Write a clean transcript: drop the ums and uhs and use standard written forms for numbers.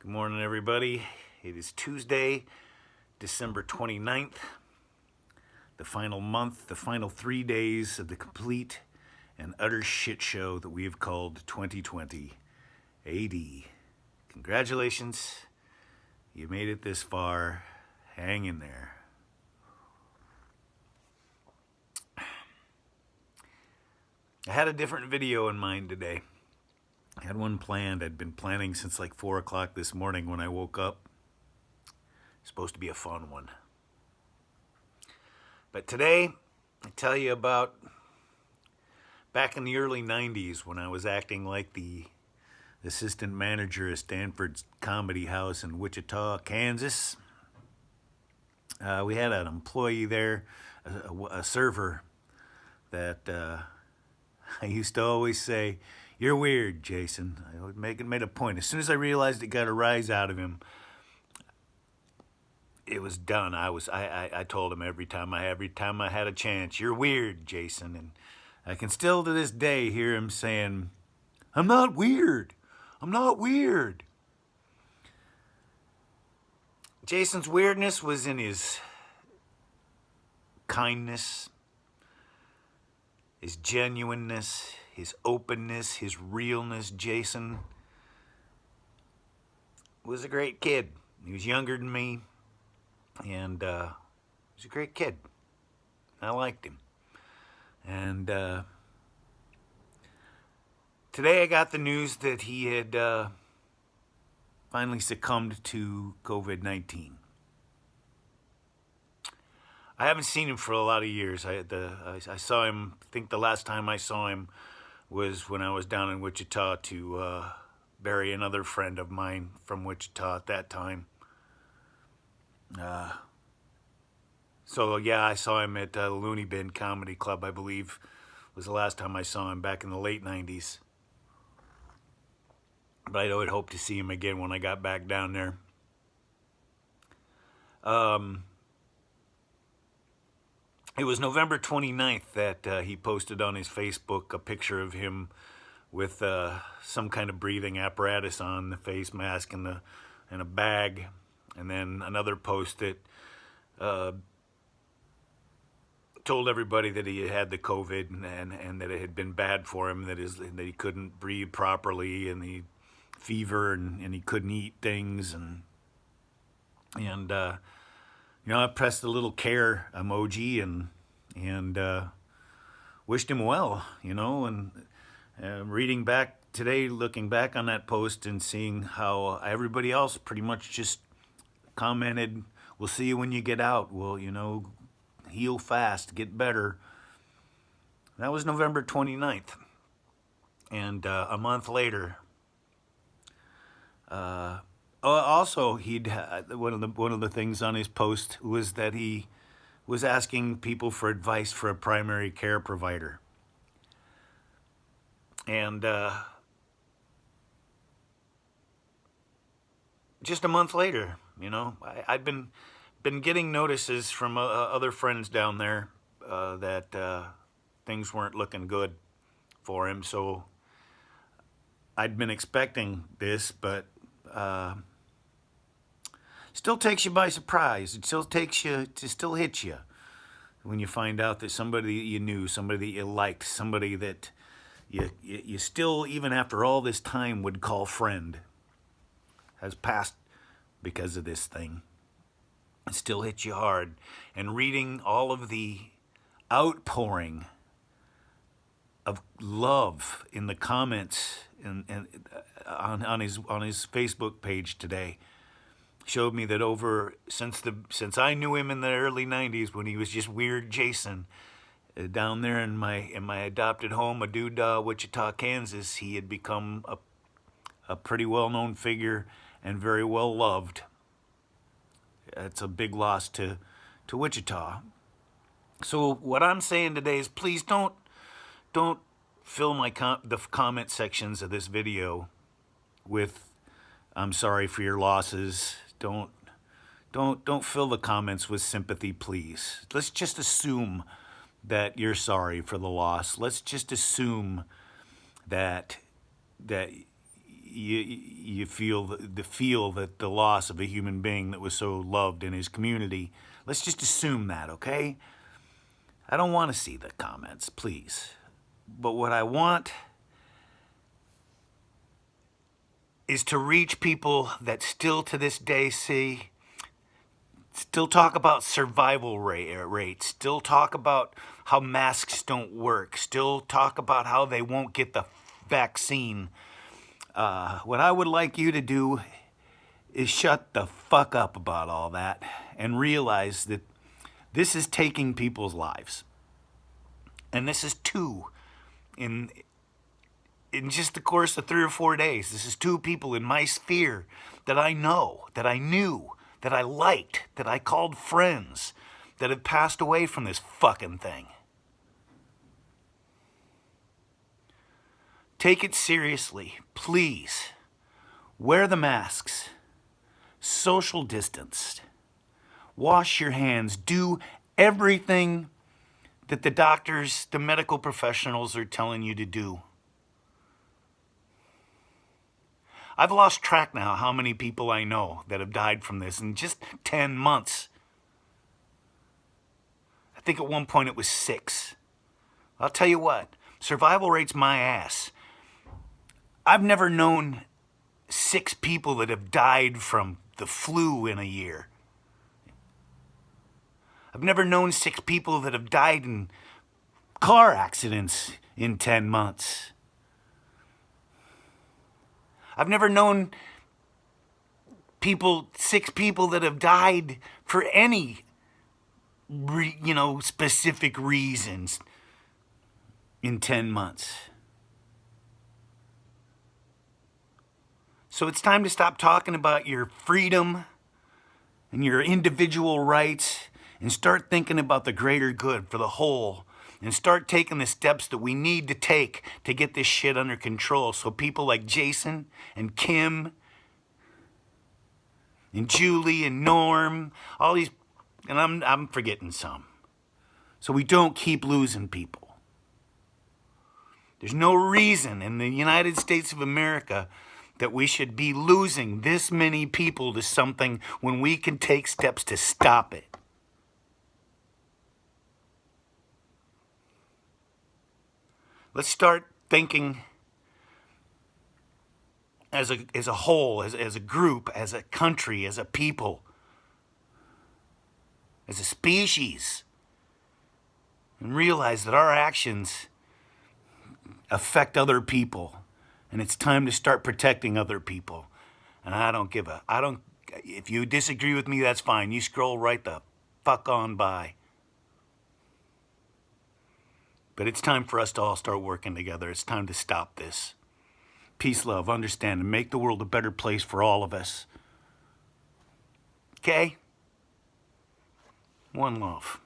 Good morning, everybody. It is Tuesday, December 29th, the final month, the final 3 days of the complete and utter shit show that we have called 2020 AD. Congratulations. You made it this far. Hang in there. I had a different video in mind today. I had one planned. I'd been planning since like 4 o'clock this morning when I woke up. It's supposed to be a fun one. But today, I tell you about back in the early 90s when I was acting like the assistant manager at Stanford's Comedy House in Wichita, Kansas. We had an employee there, a server, that I used to always say, "You're weird, Jason." I would made a point. As soon as I realized it got a rise out of him, it was done. I told him every time I had a chance, "You're weird, Jason." And I can still to this day hear him saying, "I'm not weird. I'm not weird." Jason's weirdness was in his kindness, his genuineness, his openness, his realness. Jason was a great kid. He was younger than me, and he was a great kid. I liked him. And today I got the news that he had finally succumbed to COVID-19. I haven't seen him for a lot of years. I saw him, I think the last time I saw him was when I was down in Wichita to bury another friend of mine from Wichita at that time. So yeah, I saw him at the Looney Bin Comedy Club, I believe, was the last time I saw him back in the late 90s. But I would hope to see him again when I got back down there. It was November 29th that he posted on his Facebook a picture of him with some kind of breathing apparatus on, the face mask and a bag, and then another post that told everybody that he had the COVID and that it had been bad for him, that he couldn't breathe properly, and the fever, and he couldn't eat things, and I pressed the little care emoji and wished him well, and reading back today, looking back on that post and seeing how everybody else pretty much just commented, "We'll see you when you get out. Well, heal fast, get better." That was November 29th. And a month later, also, one of the things on his post was that he was asking people for advice for a primary care provider. And just a month later, I'd been getting notices from other friends down there that things weren't looking good for him. So I'd been expecting this, but still takes you by surprise. It still hits you when you find out that somebody that you knew, somebody that you liked, somebody that you still, even after all this time, would call friend, has passed because of this thing. It still hits you hard. And reading all of the outpouring of love in the comments and on his Facebook page today showed me that since I knew him in the early 90s when he was just Weird Jason, down there in my adopted home, Aduda, Wichita, Kansas, he had become a pretty well-known figure and very well loved. It's a big loss to Wichita. So what I'm saying today is, please don't fill the comment sections of this video with "I'm sorry for your losses." Don't fill the comments with sympathy, please. Let's just assume that you're sorry for the loss. Let's just assume that you feel that the loss of a human being that was so loved in his community. Let's just assume that, okay? I don't want to see the comments, please. But what I want is to reach people that still to this day still talk about survival rates, still talk about how masks don't work, still talk about how they won't get the vaccine. What I would like you to do is shut the fuck up about all that and realize that this is taking people's lives. And this is two in just the course of 3 or 4 days. This is 2 people in my sphere that I know, that I knew, that I liked, that I called friends, that have passed away from this fucking thing. Take it seriously, please. Wear the masks. Social distance. Wash your hands. Do everything that the doctors, the medical professionals are telling you to do. I've lost track now how many people I know that have died from this in just 10 months. I think at one point it was 6. I'll tell you what, survival rate's my ass. I've never known 6 people that have died from the flu in a year. I've never known 6 people that have died in car accidents in 10 months. I've never known 6 people that have died for any, specific reasons in 10 months. So it's time to stop talking about your freedom and your individual rights and start thinking about the greater good for the whole, and start taking the steps that we need to take to get this shit under control, so people like Jason and Kim and Julie and Norm, all these, and I'm forgetting some, so we don't keep losing people. There's no reason in the United States of America that we should be losing this many people to something when we can take steps to stop it. Let's start thinking as a whole, as a group, as a country, as a people, as a species, and realize that our actions affect other people, and it's time to start protecting other people. And if you disagree with me, that's fine. You scroll right the fuck on by. But it's time for us to all start working together. It's time to stop this. Peace, love, understand, and make the world a better place for all of us. Okay? One love.